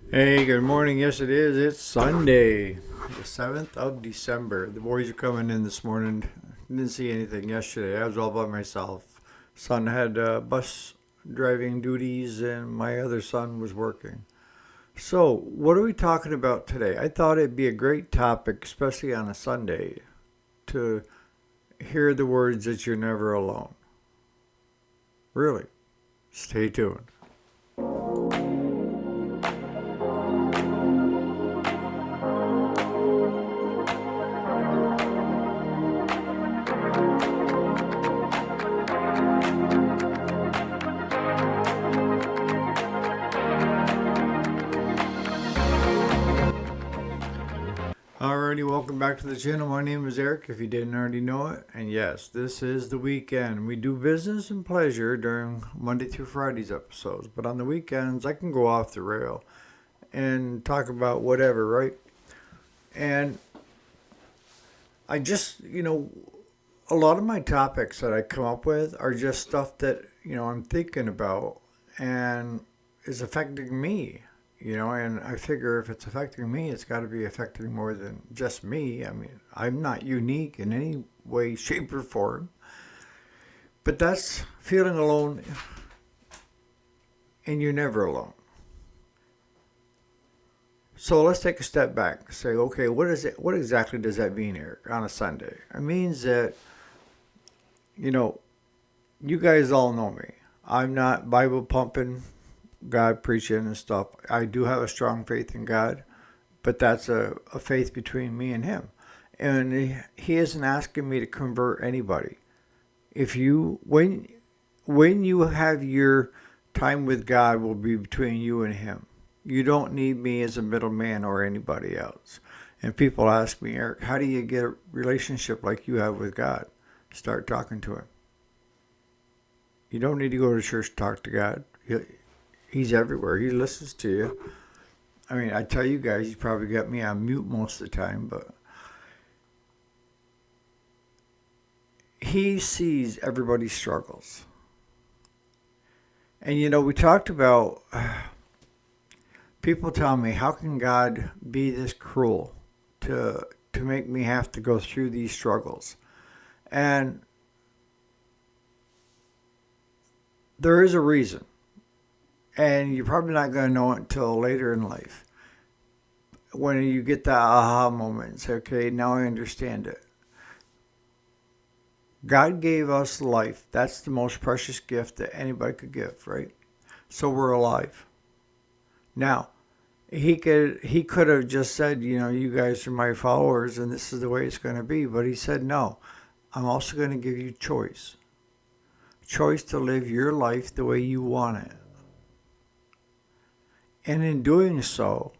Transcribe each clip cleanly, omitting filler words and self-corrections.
Hey, good morning. Yes, it is. It's Sunday, the 7th of December. The boys are coming in this morning. Didn't see anything yesterday. I was all by myself. Son had bus driving duties, and my other son was working. So, what are we talking about today? I thought it'd be a great topic, especially on a Sunday, to hear the words that you're never alone. Really. Stay tuned. Alrighty, welcome back to the channel. My name is Eric, if you didn't already know it. And yes, this is the weekend. We do business and pleasure during Monday through Friday's episodes. But on the weekends, I can go off the rail and talk about whatever, right? And I just, a lot of my topics that I come up with are just stuff that, I'm thinking about and is affecting me. And I figure if it's affecting me, it's got to be affecting more than just me. I mean, I'm not unique in any way, shape, or form. But that's feeling alone, and you're never alone. So let's take a step back. Say, okay, what is it? What exactly does that mean, Eric, on a Sunday? It means that, you know, you guys all know me. I'm not Bible pumping, God preaching and stuff. I do have a strong faith in God, but that's a faith between me and Him. And He isn't asking me to convert anybody. If you, when you have your time with God, will be between you and Him. You don't need me as a middleman or anybody else. And people ask me, Eric, how do you get a relationship like you have with God? Start talking to Him. You don't need to go to church to talk to God. He's everywhere. He listens to you. I mean, I tell you guys, you probably got me on mute most of the time, but He sees everybody's struggles. And we talked about people tell me, how can God be this cruel to make me have to go through these struggles? And there is a reason. And you're probably not going to know it until later in life. When you get that aha moment and say, okay, now I understand it. God gave us life. That's the most precious gift that anybody could give, right? So we're alive. Now, he could have just said, you guys are my followers and this is the way it's going to be. But he said, no, I'm also going to give you choice. Choice to live your life the way you want it. And in doing so,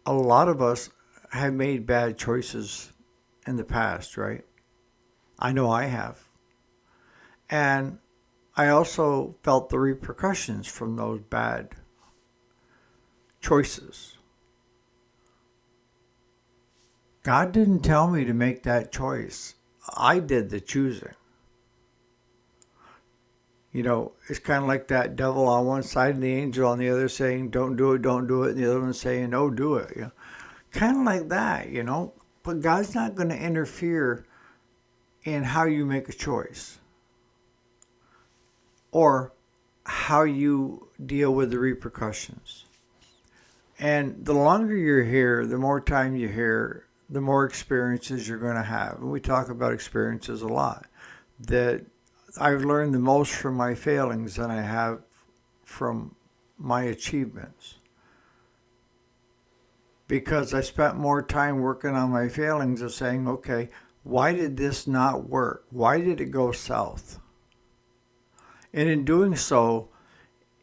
a lot of us have made bad choices in the past, right? I know I have. And I also felt the repercussions from those bad choices. God didn't tell me to make that choice. I did the choosing. It's kind of like that devil on one side and the angel on the other saying, don't do it, don't do it. And the other one saying, no, do it. Kind of like that. But God's not going to interfere in how you make a choice or how you deal with the repercussions. And the longer you're here, the more time you're here, the more experiences you're going to have. And we talk about experiences a lot. That I've learned the most from my failings than I have from my achievements. Because I spent more time working on my failings of saying, okay, why did this not work? Why did it go south? And in doing so,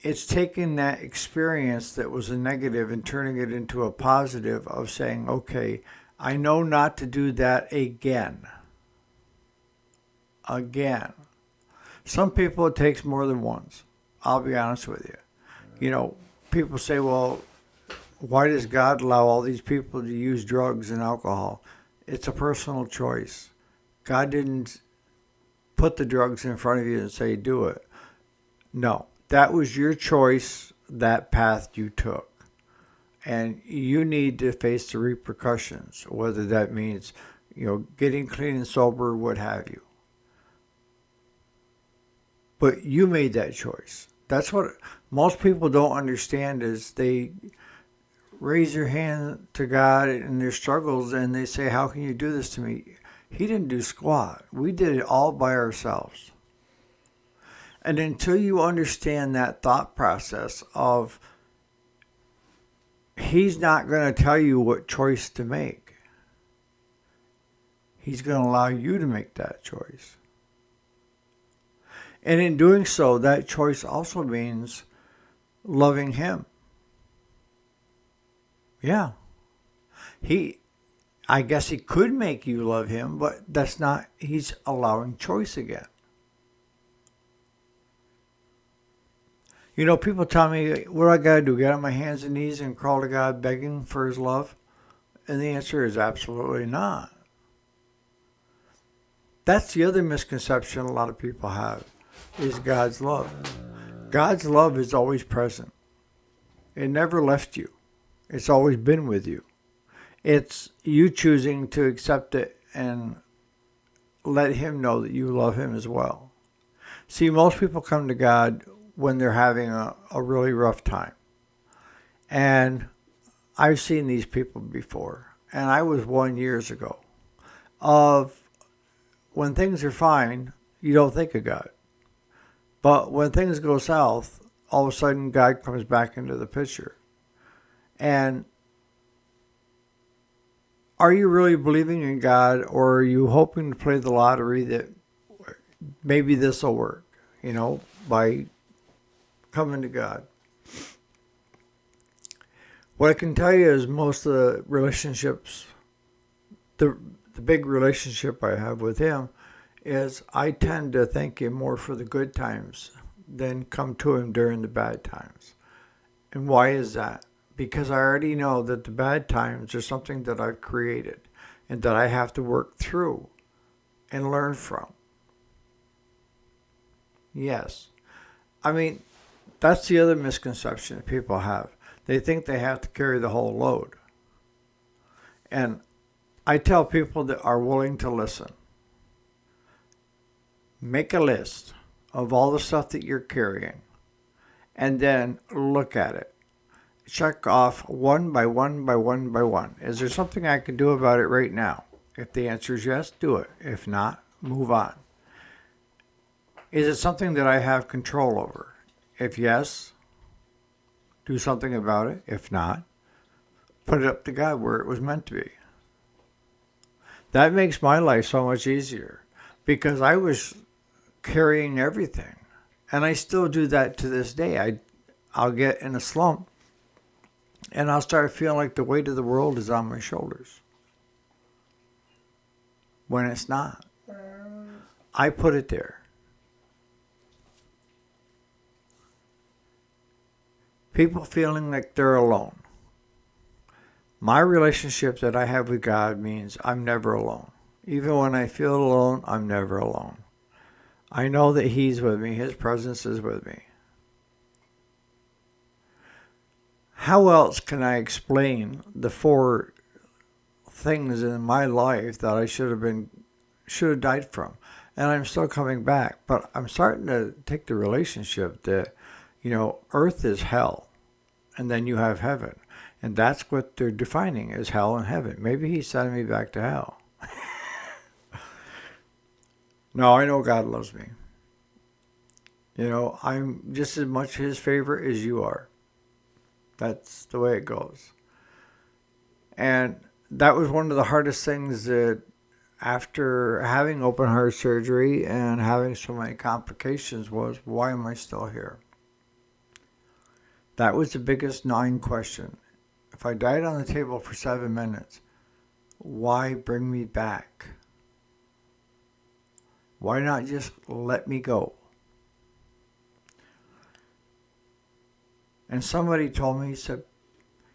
it's taking that experience that was a negative and turning it into a positive of saying, okay, I know not to do that again. Again. Some people it takes more than once. I'll be honest with you. People say, well, why does God allow all these people to use drugs and alcohol? It's a personal choice. God didn't put the drugs in front of you and say, do it. No, that was your choice, that path you took. and you need to face the repercussions, whether that means, getting clean and sober, what have you. But you made that choice. That's what most people don't understand is they raise their hand to God in their struggles and they say, how can you do this to me? He didn't do squat. We did it all by ourselves. And until you understand that thought process of He's not going to tell you what choice to make. He's going to allow you to make that choice. And in doing so, that choice also means loving Him. Yeah. I guess He could make you love Him, but that's not, He's allowing choice again. People tell me, what do I got to do? Get on my hands and knees and crawl to God begging for His love? And the answer is absolutely not. That's the other misconception a lot of people have, is God's love. God's love is always present. It never left you. It's always been with you. It's you choosing to accept it and let Him know that you love Him as well. See, most people come to God when they're having a really rough time. And I've seen these people before. And I was one years ago. Of when things are fine, you don't think of God. But when things go south, all of a sudden God comes back into the picture. And are you really believing in God, or are you hoping to play the lottery that maybe this will work, by coming to God? What I can tell you is most of the relationships, the big relationship I have with Him is I tend to thank Him more for the good times than come to Him during the bad times. And why is that? Because I already know that the bad times are something that I've created and that I have to work through and learn from. Yes. That's the other misconception that people have. They think they have to carry the whole load. And I tell people that are willing to listen, make a list of all the stuff that you're carrying and then look at it. Check off one by one by one by one. Is there something I can do about it right now? If the answer is yes, do it. If not, move on. Is it something that I have control over? If yes, do something about it. If not, put it up to God where it was meant to be. That makes my life so much easier because I was carrying everything. And I still do that to this day. I'll get in a slump and I'll start feeling like the weight of the world is on my shoulders. When it's not. I put it there. People feeling like they're alone. My relationship that I have with God means I'm never alone. Even when I feel alone, I'm never alone. I know that He's with me. His presence is with me. How else can I explain the 4 things in my life that I should have died from? And I'm still coming back. But I'm starting to take the relationship that, earth is hell. And then you have heaven. And that's what they're defining as hell and heaven. Maybe He's sending me back to hell. No, I know God loves me. I'm just as much His favorite as you are. That's the way it goes. And that was one of the hardest things that after having open heart surgery and having so many complications was, why am I still here? That was the biggest gnawing question. If I died on the table for 7 minutes, why bring me back? Why not just let me go? And somebody told me, he said,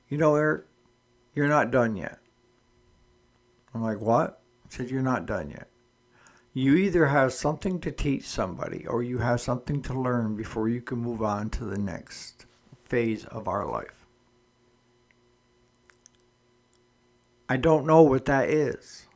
Eric, you're not done yet. I'm like, what? He said, you're not done yet. You either have something to teach somebody or you have something to learn before you can move on to the next phase of our life. I don't know what that is.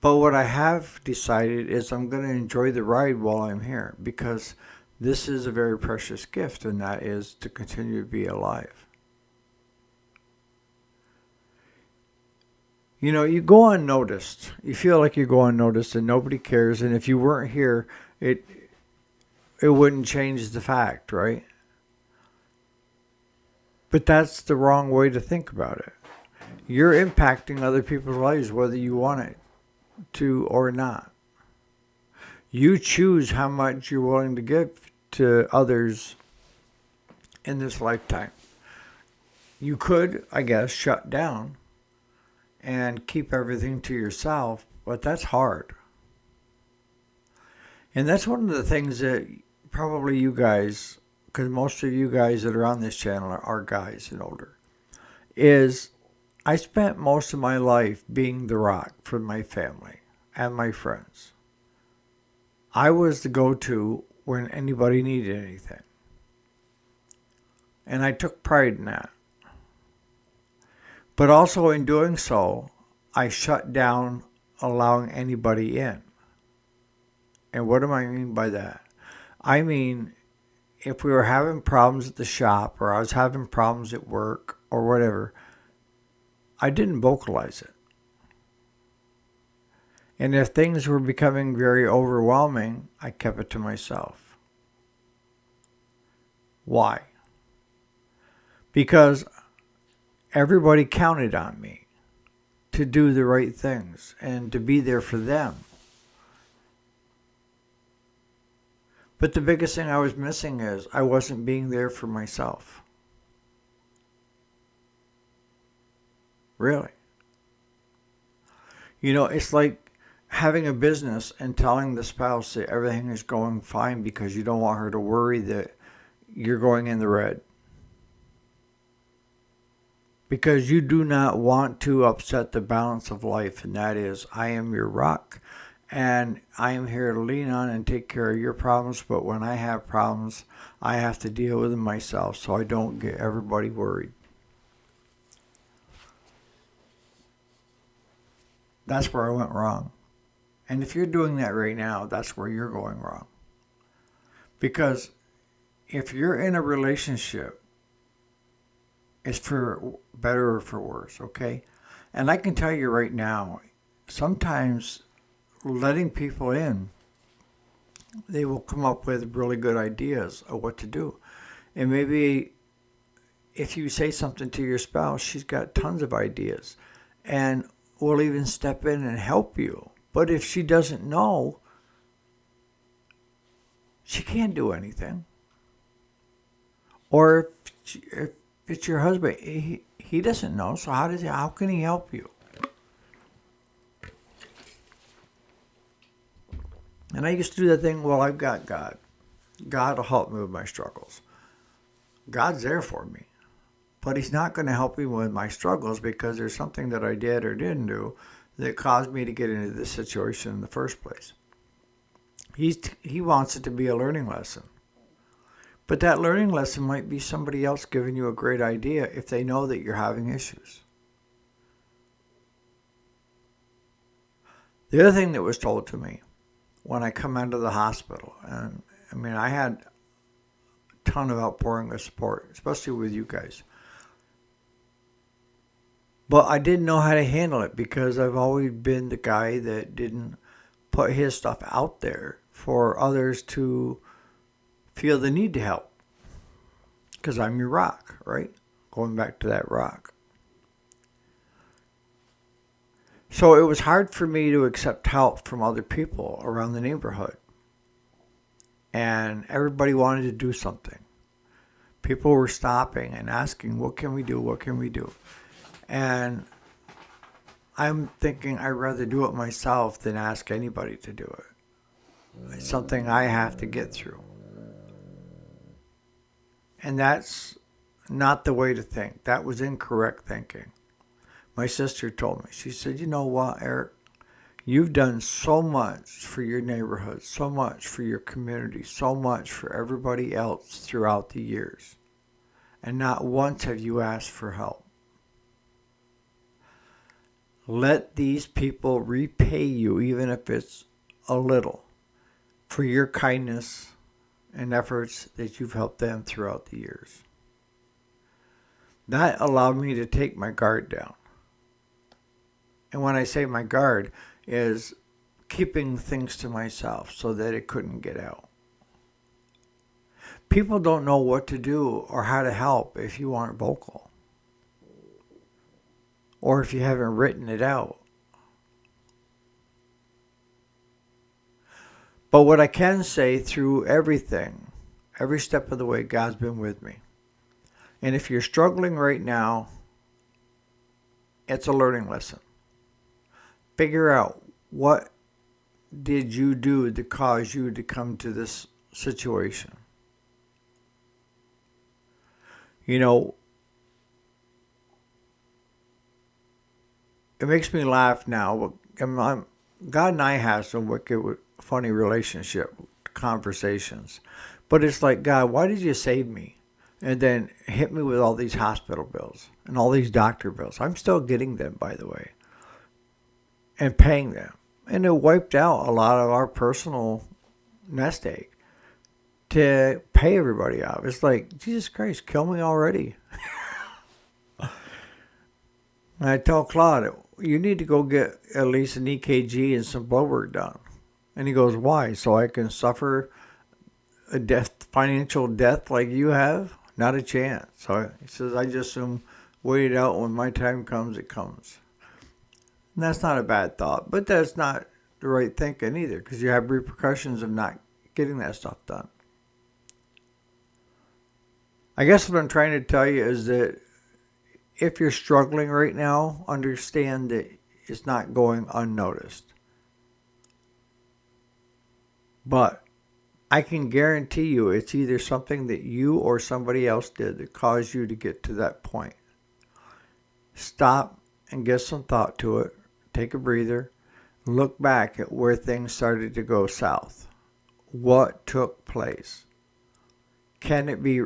But what I have decided is I'm going to enjoy the ride while I'm here because this is a very precious gift, and that is to continue to be alive. You know, you go unnoticed. You feel like you go unnoticed and nobody cares. And if you weren't here, it it wouldn't change the fact, right? But that's the wrong way to think about it. You're impacting other people's lives whether you want it to or not. You choose how much you're willing to give to others in this lifetime. You could, I guess, shut down and keep everything to yourself, but that's hard. And that's one of the things that probably you guys, because most of you guys that are on this channel are guys and older, is I spent most of my life being the rock for my family and my friends. I was the go-to when anybody needed anything. And I took pride in that. But also in doing so, I shut down allowing anybody in. And what do I mean by that? I mean, if we were having problems at the shop or I was having problems at work or whatever, I didn't vocalize it. And if things were becoming very overwhelming, I kept it to myself. Why? Because everybody counted on me to do the right things and to be there for them. But the biggest thing I was missing is I wasn't being there for myself. Really. You know, it's like having a business and telling the spouse that everything is going fine because you don't want her to worry that you're going in the red. Because you do not want to upset the balance of life, and that is, I am your rock, and I am here to lean on and take care of your problems, but when I have problems, I have to deal with them myself so I don't get everybody worried. That's where I went wrong. And if you're doing that right now, that's where you're going wrong. Because if you're in a relationship, it's for better or for worse, okay? And I can tell you right now, sometimes letting people in, they will come up with really good ideas of what to do. And maybe if you say something to your spouse, she's got tons of ideas and will even step in and help you. But if she doesn't know, she can't do anything. Or if it's your husband, he doesn't know, so how can he help you? And I used to do that thing, well, I've got God. God will help me with my struggles. God's there for me. But he's not going to help me with my struggles because there's something that I did or didn't do that caused me to get into this situation in the first place. He wants it to be a learning lesson. But that learning lesson might be somebody else giving you a great idea if they know that you're having issues. The other thing that was told to me when I come out of the hospital, and I mean, I had a ton of outpouring of support, especially with you guys. But I didn't know how to handle it because I've always been the guy that didn't put his stuff out there for others to feel the need to help. Because I'm your rock, right? Going back to that rock. So it was hard for me to accept help from other people around the neighborhood. And everybody wanted to do something. People were stopping and asking, what can we do? What can we do? And I'm thinking I'd rather do it myself than ask anybody to do it. It's something I have to get through. And that's not the way to think. That was incorrect thinking. My sister told me, she said, you know what, Eric? You've done so much for your neighborhood, so much for your community, so much for everybody else throughout the years. And not once have you asked for help. Let these people repay you, even if it's a little, for your kindness and efforts that you've helped them throughout the years. That allowed me to take my guard down. And when I say my guard, is keeping things to myself so that it couldn't get out. People don't know what to do or how to help if you aren't vocal, or if you haven't written it out. But what I can say through everything, every step of the way, God's been with me. And if you're struggling right now, it's a learning lesson. Figure out, what did you do to cause you to come to this situation? You know, it makes me laugh now. God and I have some wicked, funny relationship conversations. But it's like, God, why did you save me? And then hit me with all these hospital bills and all these doctor bills. I'm still getting them, by the way, and paying them. And it wiped out a lot of our personal nest egg to pay everybody out. It's like, Jesus Christ, kill me already. And I tell Claude, you need to go get at least an EKG and some blood work done. And he goes, why? So I can suffer a death, financial death like you have? Not a chance. So he says, I just assume wait it out. When my time comes, it comes. And that's not a bad thought, but that's not the right thinking either, because you have repercussions of not getting that stuff done. I guess what I'm trying to tell you is that if you're struggling right now, understand that it's not going unnoticed. But I can guarantee you it's either something that you or somebody else did that caused you to get to that point. Stop and give some thought to it. Take a breather. Look back at where things started to go south. What took place? Can it be,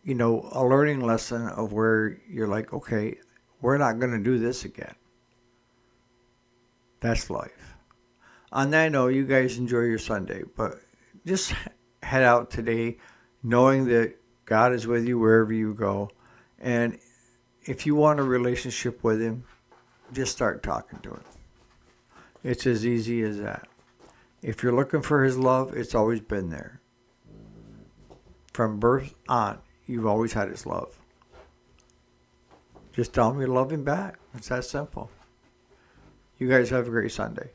a learning lesson of where you're like, okay, we're not going to do this again? That's life. On that note, you guys enjoy your Sunday, but just head out today knowing that God is with you wherever you go. And if you want a relationship with Him, just start talking to Him. It's as easy as that. If you're looking for His love, it's always been there. From birth on, you've always had His love. Just tell Him you love Him back. It's that simple. You guys have a great Sunday.